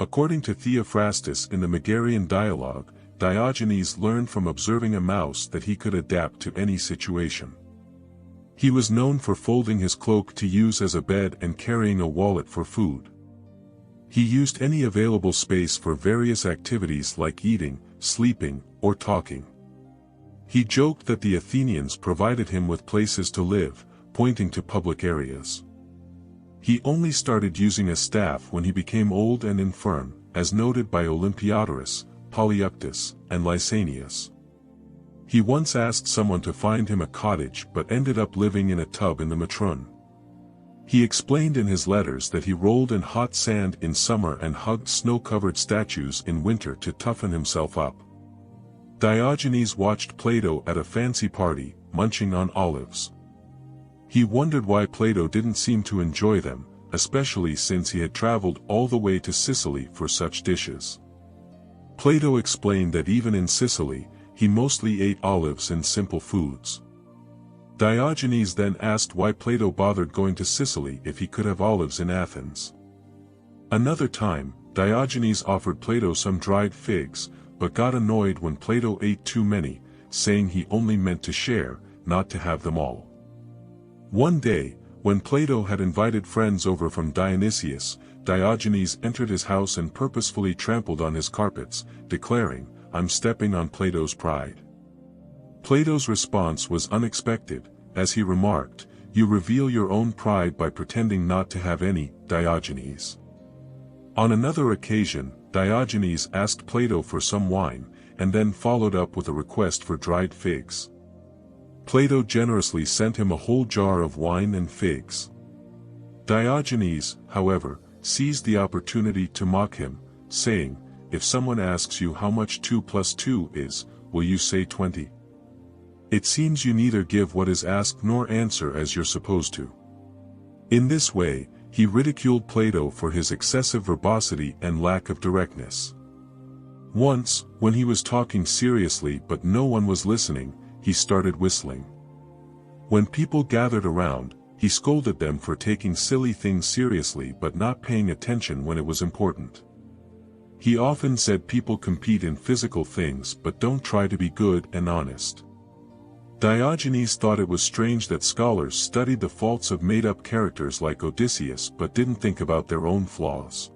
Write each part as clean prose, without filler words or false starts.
According to Theophrastus in the Megarian dialogue, Diogenes learned from observing a mouse that he could adapt to any situation. He was known for folding his cloak to use as a bed and carrying a wallet for food. He used any available space for various activities like eating, sleeping, or talking. He joked that the Athenians provided him with places to live, pointing to public areas. He only started using a staff when he became old and infirm, as noted by Olympiodorus, Polyeuctus, and Lysanias. He once asked someone to find him a cottage but ended up living in a tub in the Matrun. He explained in his letters that he rolled in hot sand in summer and hugged snow-covered statues in winter to toughen himself up. Diogenes watched Plato at a fancy party, munching on olives. He wondered why Plato didn't seem to enjoy them, especially since he had traveled all the way to Sicily for such dishes. Plato explained that even in Sicily, he mostly ate olives and simple foods. Diogenes then asked why Plato bothered going to Sicily if he could have olives in Athens. Another time, Diogenes offered Plato some dried figs, but got annoyed when Plato ate too many, saying he only meant to share, not to have them all. One day, when Plato had invited friends over from Dionysius, Diogenes entered his house and purposefully trampled on his carpets, declaring, "I'm stepping on Plato's pride." Plato's response was unexpected, as he remarked, "You reveal your own pride by pretending not to have any, Diogenes." On another occasion, Diogenes asked Plato for some wine, and then followed up with a request for dried figs. Plato generously sent him a whole jar of wine and figs. Diogenes, however, seized the opportunity to mock him, saying, "If someone asks you how much 2 plus 2 is, will you say 20? It seems you neither give what is asked nor answer as you're supposed to." In this way, he ridiculed Plato for his excessive verbosity and lack of directness. Once, when he was talking seriously but no one was listening, he started whistling. When people gathered around, he scolded them for taking silly things seriously but not paying attention when it was important. He often said people compete in physical things but don't try to be good and honest. Diogenes thought it was strange that scholars studied the faults of made-up characters like Odysseus but didn't think about their own flaws.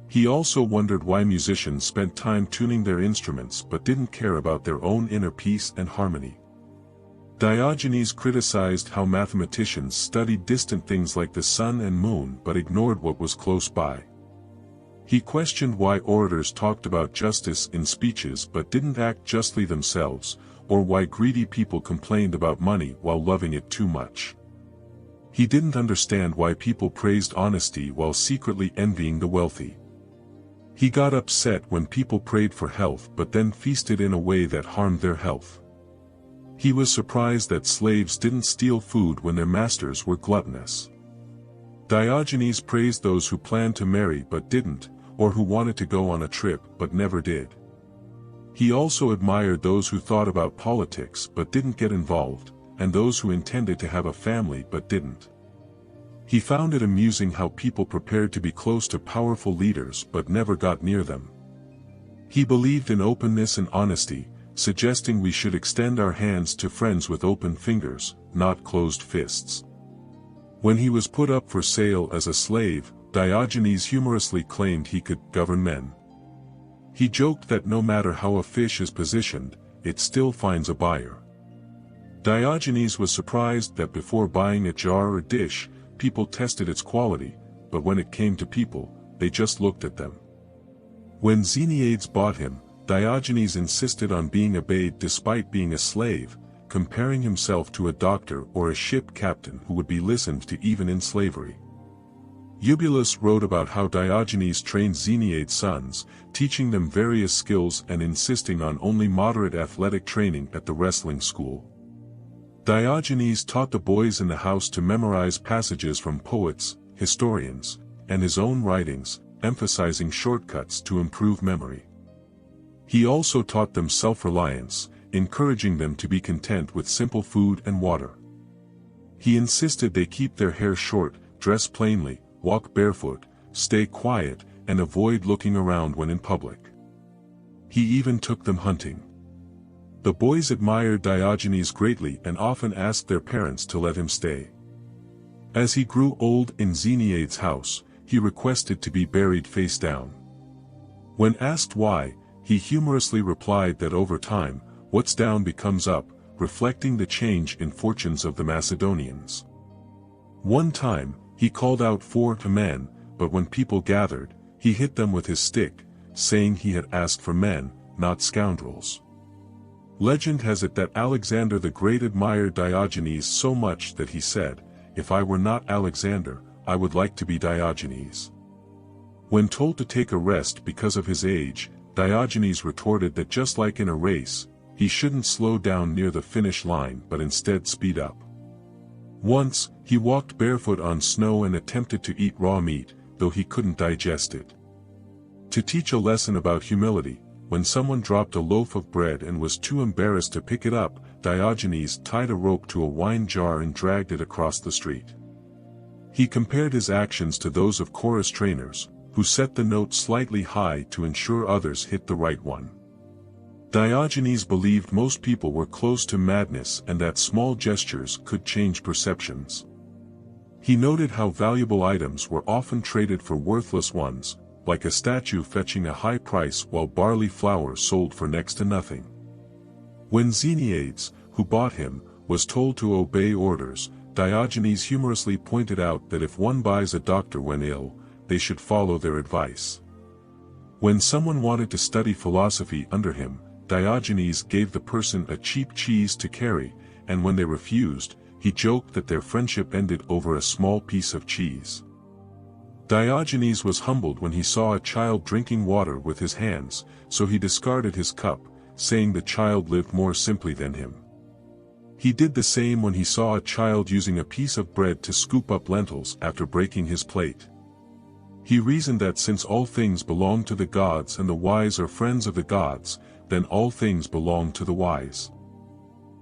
He also wondered why musicians spent time tuning their instruments but didn't care about their own inner peace and harmony. Diogenes criticized how mathematicians studied distant things like the sun and moon but ignored what was close by. He questioned why orators talked about justice in speeches but didn't act justly themselves, or why greedy people complained about money while loving it too much. He didn't understand why people praised honesty while secretly envying the wealthy. He got upset when people prayed for health but then feasted in a way that harmed their health. He was surprised that slaves didn't steal food when their masters were gluttonous. Diogenes praised those who planned to marry but didn't, or who wanted to go on a trip but never did. He also admired those who thought about politics but didn't get involved, and those who intended to have a family but didn't. He found it amusing how people prepared to be close to powerful leaders but never got near them. He believed in openness and honesty, suggesting we should extend our hands to friends with open fingers, not closed fists. When he was put up for sale as a slave, Diogenes humorously claimed he could govern men. He joked that no matter how a fish is positioned, it still finds a buyer. Diogenes was surprised that before buying a jar or dish, people tested its quality, but when it came to people, they just looked at them. When Xeniades bought him, Diogenes insisted on being obeyed despite being a slave, comparing himself to a doctor or a ship captain who would be listened to even in slavery. Eubulus wrote about how Diogenes trained Xeniades' sons, teaching them various skills and insisting on only moderate athletic training at the wrestling school. Diogenes taught the boys in the house to memorize passages from poets, historians, and his own writings, emphasizing shortcuts to improve memory. He also taught them self-reliance, encouraging them to be content with simple food and water. He insisted they keep their hair short, dress plainly, walk barefoot, stay quiet, and avoid looking around when in public. He even took them hunting. The boys admired Diogenes greatly and often asked their parents to let him stay. As he grew old in Xeniades' house, he requested to be buried face down. When asked why, he humorously replied that over time, what's down becomes up, reflecting the change in fortunes of the Macedonians. One time, he called out for men, but when people gathered, he hit them with his stick, saying he had asked for men, not scoundrels. Legend has it that Alexander the Great admired Diogenes so much that he said, "If I were not Alexander, I would like to be Diogenes." When told to take a rest because of his age, Diogenes retorted that just like in a race, he shouldn't slow down near the finish line but instead speed up. Once, he walked barefoot on snow and attempted to eat raw meat, though he couldn't digest it. To teach a lesson about humility, when someone dropped a loaf of bread and was too embarrassed to pick it up, Diogenes tied a rope to a wine jar and dragged it across the street. He compared his actions to those of chorus trainers, who set the note slightly high to ensure others hit the right one. Diogenes believed most people were close to madness and that small gestures could change perceptions. He noted how valuable items were often traded for worthless ones, like a statue fetching a high price while barley flour sold for next to nothing. When Xeniades, who bought him, was told to obey orders, Diogenes humorously pointed out that if one buys a doctor when ill, they should follow their advice. When someone wanted to study philosophy under him, Diogenes gave the person a cheap cheese to carry, and when they refused, he joked that their friendship ended over a small piece of cheese. Diogenes was humbled when he saw a child drinking water with his hands, so he discarded his cup, saying the child lived more simply than him. He did the same when he saw a child using a piece of bread to scoop up lentils after breaking his plate. He reasoned that since all things belong to the gods and the wise are friends of the gods, then all things belong to the wise.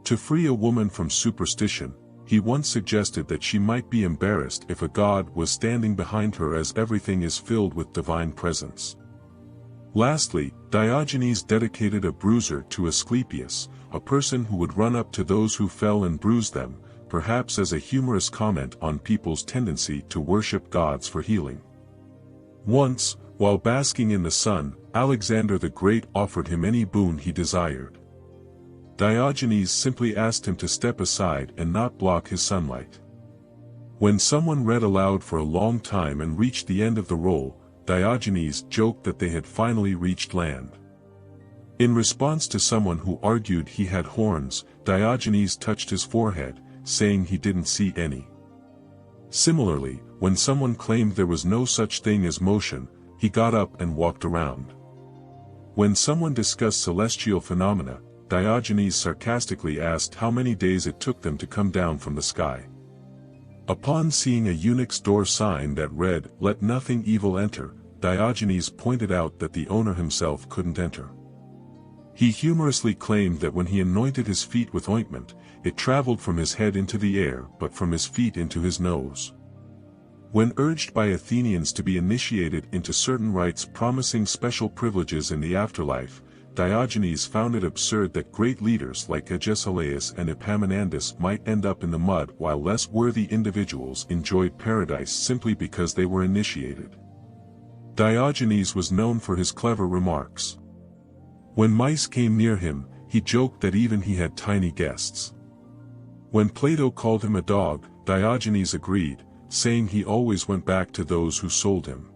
To free a woman from superstition, he once suggested that she might be embarrassed if a god was standing behind her, as everything is filled with divine presence. Lastly, Diogenes dedicated a bruiser to Asclepius, a person who would run up to those who fell and bruise them, perhaps as a humorous comment on people's tendency to worship gods for healing. Once, while basking in the sun, Alexander the Great offered him any boon he desired. Diogenes simply asked him to step aside and not block his sunlight. When someone read aloud for a long time and reached the end of the roll, Diogenes joked that they had finally reached land. In response to someone who argued he had horns, Diogenes touched his forehead, saying he didn't see any. Similarly, when someone claimed there was no such thing as motion, he got up and walked around. When someone discussed celestial phenomena, Diogenes sarcastically asked how many days it took them to come down from the sky. Upon seeing a eunuch's door sign that read, "Let nothing evil enter," Diogenes pointed out that the owner himself couldn't enter. He humorously claimed that when he anointed his feet with ointment, it traveled from his head into the air but from his feet into his nose. When urged by Athenians to be initiated into certain rites promising special privileges in the afterlife, Diogenes found it absurd that great leaders like Agesilaus and Epaminondas might end up in the mud while less worthy individuals enjoyed paradise simply because they were initiated. Diogenes was known for his clever remarks. When mice came near him, he joked that even he had tiny guests. When Plato called him a dog, Diogenes agreed, saying he always went back to those who sold him.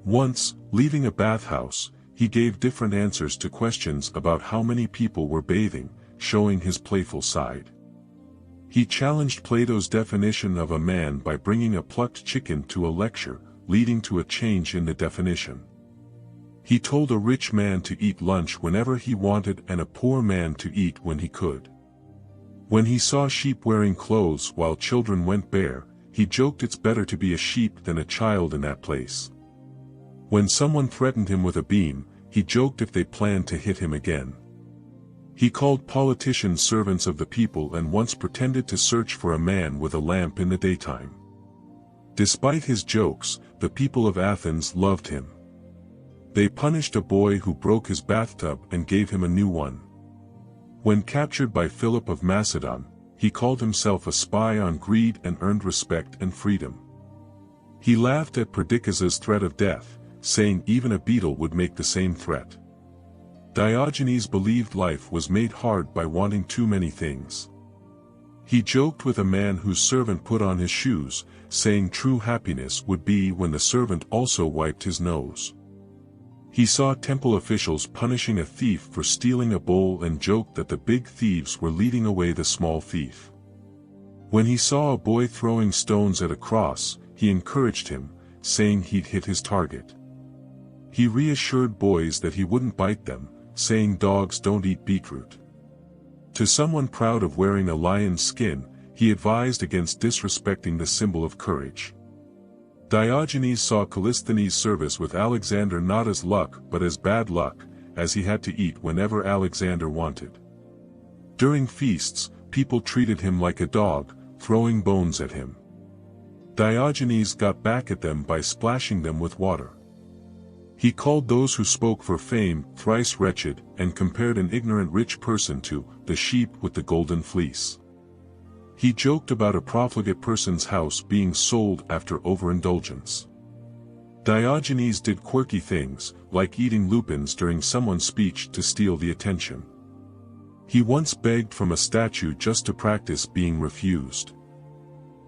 Once, leaving a bathhouse, he gave different answers to questions about how many people were bathing, showing his playful side. He challenged Plato's definition of a man by bringing a plucked chicken to a lecture, leading to a change in the definition. He told a rich man to eat lunch whenever he wanted and a poor man to eat when he could. When he saw sheep wearing clothes while children went bare, he joked it's better to be a sheep than a child in that place. When someone threatened him with a beam, he joked if they planned to hit him again. He called politicians servants of the people and once pretended to search for a man with a lamp in the daytime. Despite his jokes, the people of Athens loved him. They punished a boy who broke his bathtub and gave him a new one. When captured by Philip of Macedon, he called himself a spy on greed and earned respect and freedom. He laughed at Perdiccas's threat of death, saying even a beetle would make the same threat. Diogenes believed life was made hard by wanting too many things. He joked with a man whose servant put on his shoes, saying true happiness would be when the servant also wiped his nose. He saw temple officials punishing a thief for stealing a bowl and joked that the big thieves were leading away the small thief. When he saw a boy throwing stones at a cross, he encouraged him, saying he'd hit his target. He reassured boys that he wouldn't bite them, saying dogs don't eat beetroot. To someone proud of wearing a lion's skin, he advised against disrespecting the symbol of courage. Diogenes saw Callisthenes' service with Alexander not as luck but as bad luck, as he had to eat whenever Alexander wanted. During feasts, people treated him like a dog, throwing bones at him. Diogenes got back at them by splashing them with water. He called those who spoke for fame thrice wretched and compared an ignorant rich person to the sheep with the golden fleece. He joked about a profligate person's house being sold after overindulgence. Diogenes did quirky things, like eating lupins during someone's speech to steal the attention. He once begged from a statue just to practice being refused.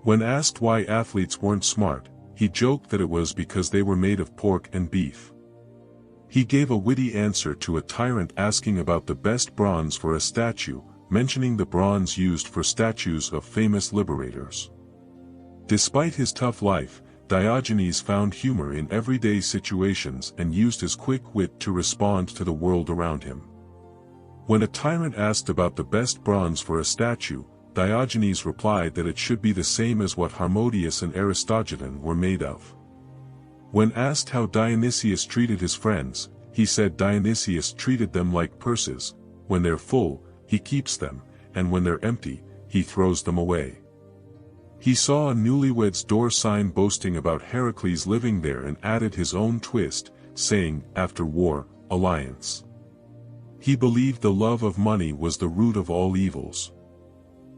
When asked why athletes weren't smart, he joked that it was because they were made of pork and beef. He gave a witty answer to a tyrant asking about the best bronze for a statue, mentioning the bronze used for statues of famous liberators. Despite his tough life, Diogenes found humor in everyday situations and used his quick wit to respond to the world around him. When a tyrant asked about the best bronze for a statue, Diogenes replied that it should be the same as what Harmodius and Aristogiton were made of. When asked how Dionysius treated his friends, he said Dionysius treated them like purses: when they're full, he keeps them, and when they're empty, he throws them away. He saw a newlywed's door sign boasting about Heracles living there and added his own twist, saying, after war, alliance. He believed the love of money was the root of all evils.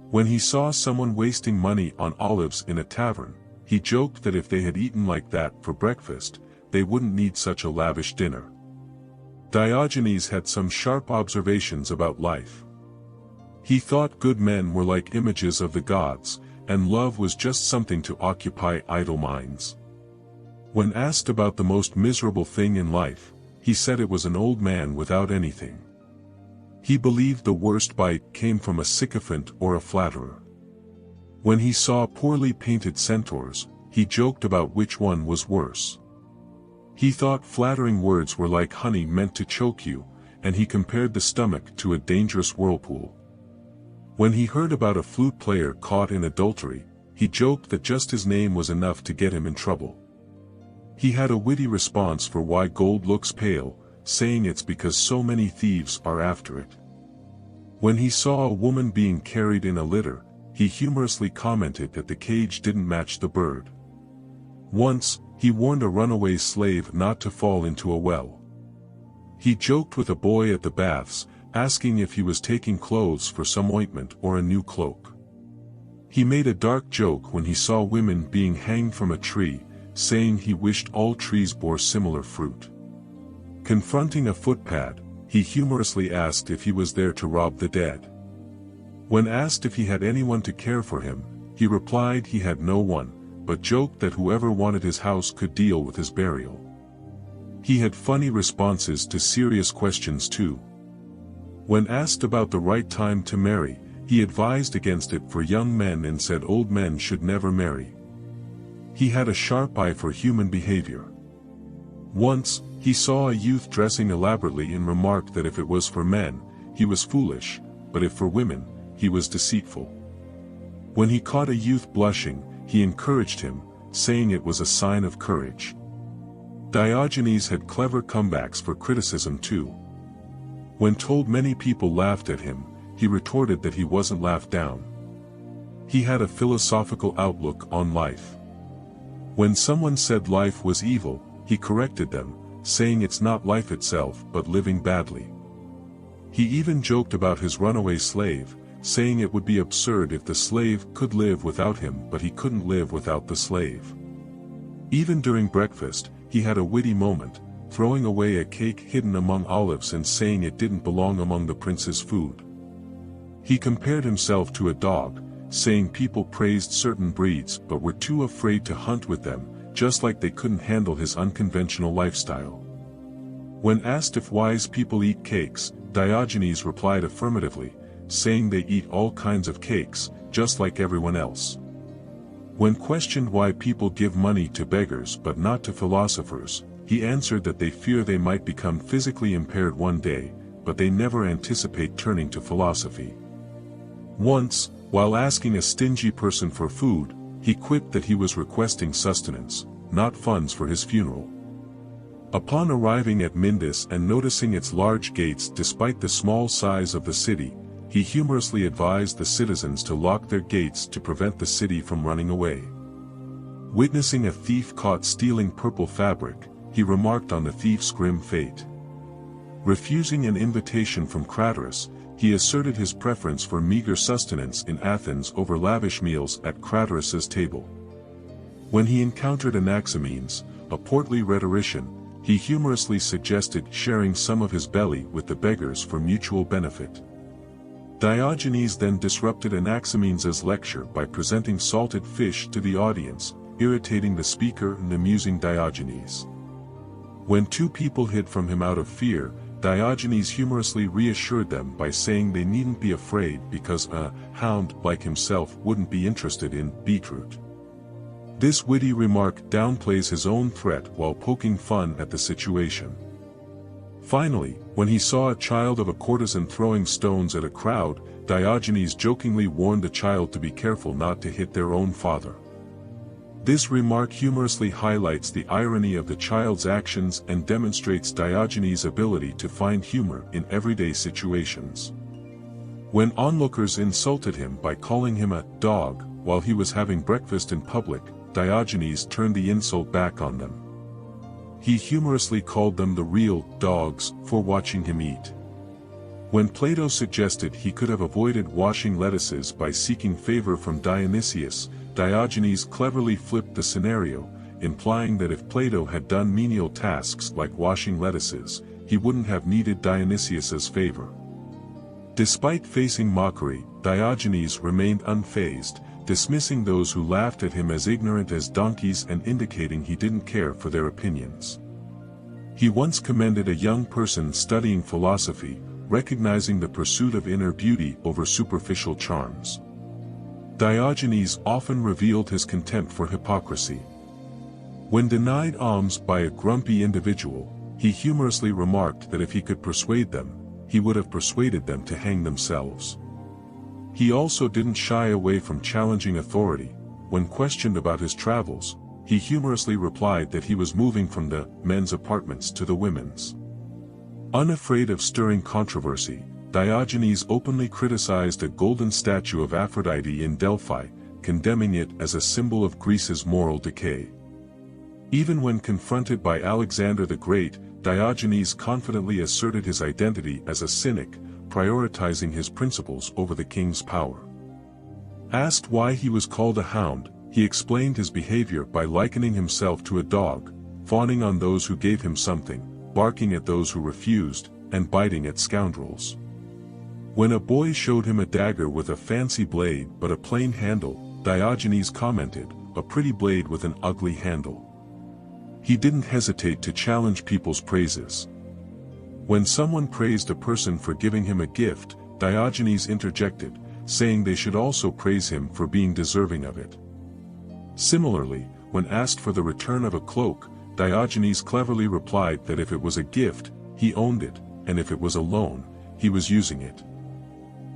When he saw someone wasting money on olives in a tavern, he joked that if they had eaten like that for breakfast, they wouldn't need such a lavish dinner. Diogenes had some sharp observations about life. He thought good men were like images of the gods, and love was just something to occupy idle minds. When asked about the most miserable thing in life, he said it was an old man without anything. He believed the worst bite came from a sycophant or a flatterer. When he saw poorly painted centaurs, he joked about which one was worse. He thought flattering words were like honey meant to choke you, and he compared the stomach to a dangerous whirlpool. When he heard about a flute player caught in adultery, he joked that just his name was enough to get him in trouble. He had a witty response for why gold looks pale, saying it's because so many thieves are after it. When he saw a woman being carried in a litter, he humorously commented that the cage didn't match the bird. Once, he warned a runaway slave not to fall into a well. He joked with a boy at the baths, asking if he was taking clothes for some ointment or a new cloak. He made a dark joke when he saw women being hanged from a tree, saying he wished all trees bore similar fruit. Confronting a footpad, he humorously asked if he was there to rob the dead. When asked if he had anyone to care for him, he replied he had no one, but joked that whoever wanted his house could deal with his burial. He had funny responses to serious questions too. When asked about the right time to marry, he advised against it for young men and said old men should never marry. He had a sharp eye for human behavior. Once, he saw a youth dressing elaborately and remarked that if it was for men, he was foolish, but if for women, he was deceitful. When he caught a youth blushing, he encouraged him, saying it was a sign of courage. Diogenes had clever comebacks for criticism too. When told many people laughed at him, he retorted that he wasn't laughed down. He had a philosophical outlook on life. When someone said life was evil, he corrected them, saying it's not life itself but living badly. He even joked about his runaway slave, saying it would be absurd if the slave could live without him but he couldn't live without the slave. Even during breakfast, he had a witty moment, throwing away a cake hidden among olives and saying it didn't belong among the prince's food. He compared himself to a dog, saying people praised certain breeds but were too afraid to hunt with them, just like they couldn't handle his unconventional lifestyle. When asked if wise people eat cakes, Diogenes replied affirmatively, saying they eat all kinds of cakes, just like everyone else. When questioned why people give money to beggars but not to philosophers, he answered that they fear they might become physically impaired one day, but they never anticipate turning to philosophy. Once, while asking a stingy person for food, he quipped that he was requesting sustenance, not funds for his funeral. Upon arriving at Mindus and noticing its large gates despite the small size of the city, he humorously advised the citizens to lock their gates to prevent the city from running away. Witnessing a thief caught stealing purple fabric, he remarked on the thief's grim fate. Refusing an invitation from Craterus, he asserted his preference for meager sustenance in Athens over lavish meals at Craterus's table. When he encountered Anaximenes, a portly rhetorician, he humorously suggested sharing some of his belly with the beggars for mutual benefit. Diogenes then disrupted Anaximenes' lecture by presenting salted fish to the audience, irritating the speaker and amusing Diogenes. When two people hid from him out of fear, Diogenes humorously reassured them by saying they needn't be afraid because a hound like himself wouldn't be interested in beetroot. This witty remark downplays his own threat while poking fun at the situation. Finally, when he saw a child of a courtesan throwing stones at a crowd, Diogenes jokingly warned the child to be careful not to hit their own father. This remark humorously highlights the irony of the child's actions and demonstrates Diogenes' ability to find humor in everyday situations. When onlookers insulted him by calling him a dog while he was having breakfast in public, Diogenes turned the insult back on them. He humorously called them the real dogs for watching him eat. When Plato suggested he could have avoided washing lettuces by seeking favor from Dionysius, Diogenes cleverly flipped the scenario, implying that if Plato had done menial tasks like washing lettuces, he wouldn't have needed Dionysius's favor. Despite facing mockery, Diogenes remained unfazed, dismissing those who laughed at him as ignorant as donkeys and indicating he didn't care for their opinions. He once commended a young person studying philosophy, recognizing the pursuit of inner beauty over superficial charms. Diogenes often revealed his contempt for hypocrisy. When denied alms by a grumpy individual, he humorously remarked that if he could persuade them, he would have persuaded them to hang themselves. He also didn't shy away from challenging authority. When questioned about his travels, he humorously replied that he was moving from the men's apartments to the women's. Unafraid of stirring controversy, Diogenes openly criticized a golden statue of Aphrodite in Delphi, condemning it as a symbol of Greece's moral decay. Even when confronted by Alexander the Great, Diogenes confidently asserted his identity as a cynic, prioritizing his principles over the king's power. Asked why he was called a hound, he explained his behavior by likening himself to a dog, fawning on those who gave him something, barking at those who refused, and biting at scoundrels. When a boy showed him a dagger with a fancy blade but a plain handle, Diogenes commented, "A pretty blade with an ugly handle." He didn't hesitate to challenge people's praises. When someone praised a person for giving him a gift, Diogenes interjected, saying they should also praise him for being deserving of it. Similarly, when asked for the return of a cloak, Diogenes cleverly replied that if it was a gift, he owned it, and if it was a loan, he was using it.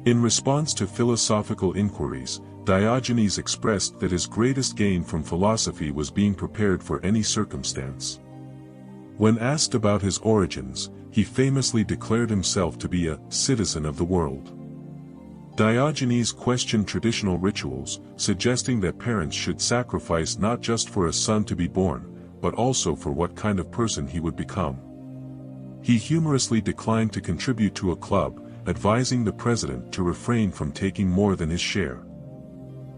In response to philosophical inquiries, Diogenes expressed that his greatest gain from philosophy was being prepared for any circumstance. When asked about his origins, he famously declared himself to be a citizen of the world. Diogenes questioned traditional rituals, suggesting that parents should sacrifice not just for a son to be born, but also for what kind of person he would become. He humorously declined to contribute to a club, advising the president to refrain from taking more than his share.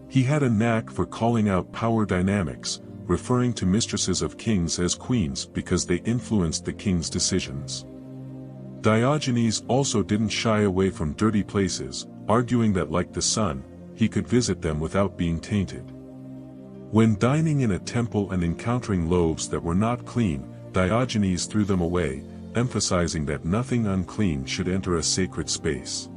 He had a knack for calling out power dynamics, referring to mistresses of kings as queens because they influenced the king's decisions. Diogenes also didn't shy away from dirty places, arguing that like the sun, he could visit them without being tainted. When dining in a temple and encountering loaves that were not clean, Diogenes threw them away, emphasizing that nothing unclean should enter a sacred space.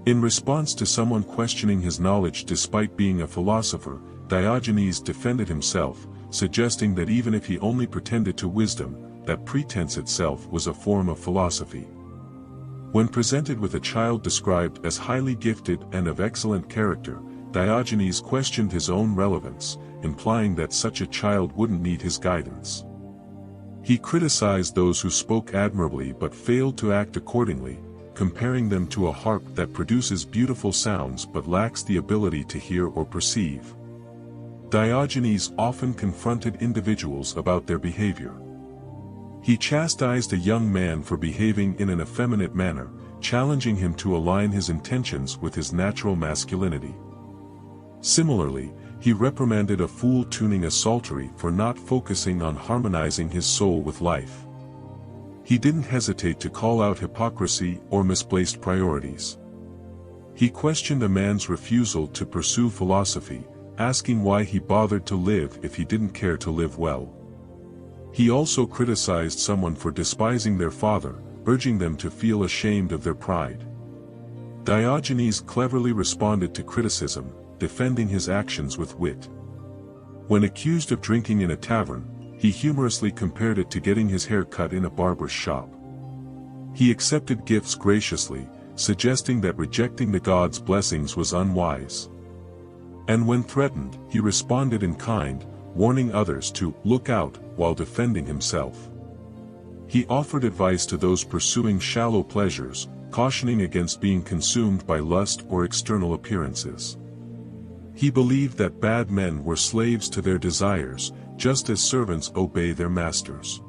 In response to someone questioning his knowledge despite being a philosopher, Diogenes defended himself, suggesting that even if he only pretended to wisdom, that pretense itself was a form of philosophy. When presented with a child described as highly gifted and of excellent character, Diogenes questioned his own relevance, implying that such a child wouldn't need his guidance. He criticized those who spoke admirably but failed to act accordingly, comparing them to a harp that produces beautiful sounds but lacks the ability to hear or perceive. Diogenes often confronted individuals about their behavior. He chastised a young man for behaving in an effeminate manner, challenging him to align his intentions with his natural masculinity. Similarly, he reprimanded a fool tuning a psaltery for not focusing on harmonizing his soul with life. He didn't hesitate to call out hypocrisy or misplaced priorities. He questioned a man's refusal to pursue philosophy, asking why he bothered to live if he didn't care to live well. He also criticized someone for despising their father, urging them to feel ashamed of their pride. Diogenes cleverly responded to criticism, defending his actions with wit. When accused of drinking in a tavern, he humorously compared it to getting his hair cut in a barber's shop. He accepted gifts graciously, suggesting that rejecting the gods' blessings was unwise. And when threatened, he responded in kind, warning others to look out while defending himself. He offered advice to those pursuing shallow pleasures, cautioning against being consumed by lust or external appearances. He believed that bad men were slaves to their desires, just as servants obey their masters.